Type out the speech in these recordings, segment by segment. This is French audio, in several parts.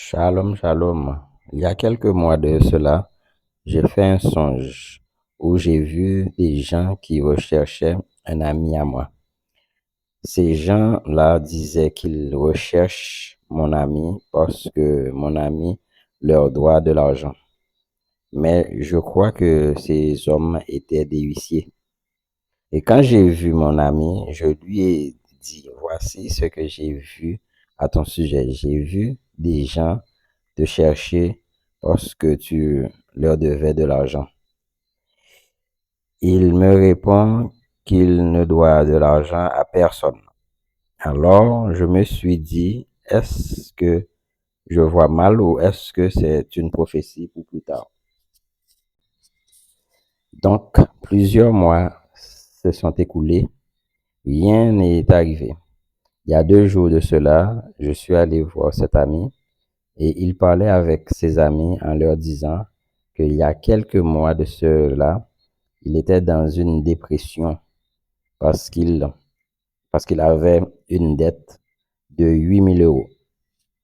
Shalom, shalom. Il y a quelques mois de cela, j'ai fait un songe où j'ai vu des gens qui recherchaient un ami à moi. Ces gens-là disaient qu'ils recherchent mon ami parce que mon ami leur doit de l'argent. Mais je crois que ces hommes étaient des huissiers. Et quand j'ai vu mon ami, je lui ai dit, voici ce que j'ai vu à ton sujet. J'ai vu des gens te chercher parce que tu leur devais de l'argent. Il me répond qu'il ne doit de l'argent à personne. Alors, je me suis dit, est-ce que je vois mal ou est-ce que c'est une prophétie pour plus tard? Donc, plusieurs mois se sont écoulés, rien n'est arrivé. Il y a 2 jours de cela, je suis allé voir cet ami et il parlait avec ses amis en leur disant qu'il y a quelques mois de cela, il était dans une dépression parce qu'il avait une dette de 8 000 euros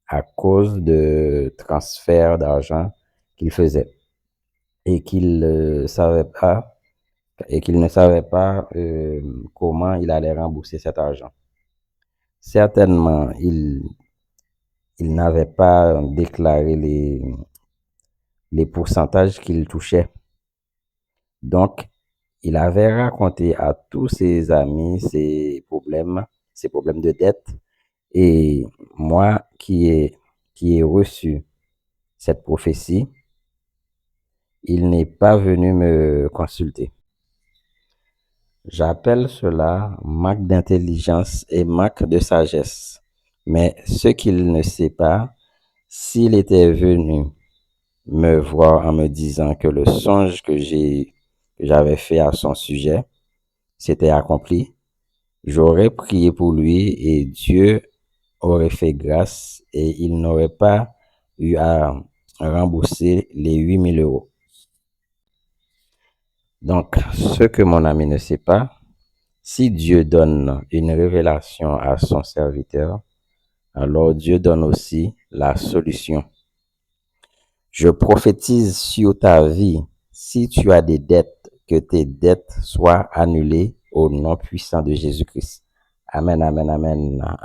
à cause de transferts d'argent qu'il faisait et qu'il ne savait pas comment il allait rembourser cet argent. Certainement, il n'avait pas déclaré les pourcentages qu'il touchait. Donc, il avait raconté à tous ses amis ses problèmes de dette. Et moi qui ai reçu cette prophétie, il n'est pas venu me consulter. J'appelle cela manque d'intelligence et manque de sagesse. Mais ce qu'il ne sait pas, s'il était venu me voir en me disant que le songe que j'avais fait à son sujet s'était accompli, j'aurais prié pour lui et Dieu aurait fait grâce et il n'aurait pas eu à rembourser les 8 000 euros. Donc, ce que mon ami ne sait pas, si Dieu donne une révélation à son serviteur, alors Dieu donne aussi la solution. Je prophétise sur ta vie, si tu as des dettes, que tes dettes soient annulées au nom puissant de Jésus-Christ. Amen, amen, amen.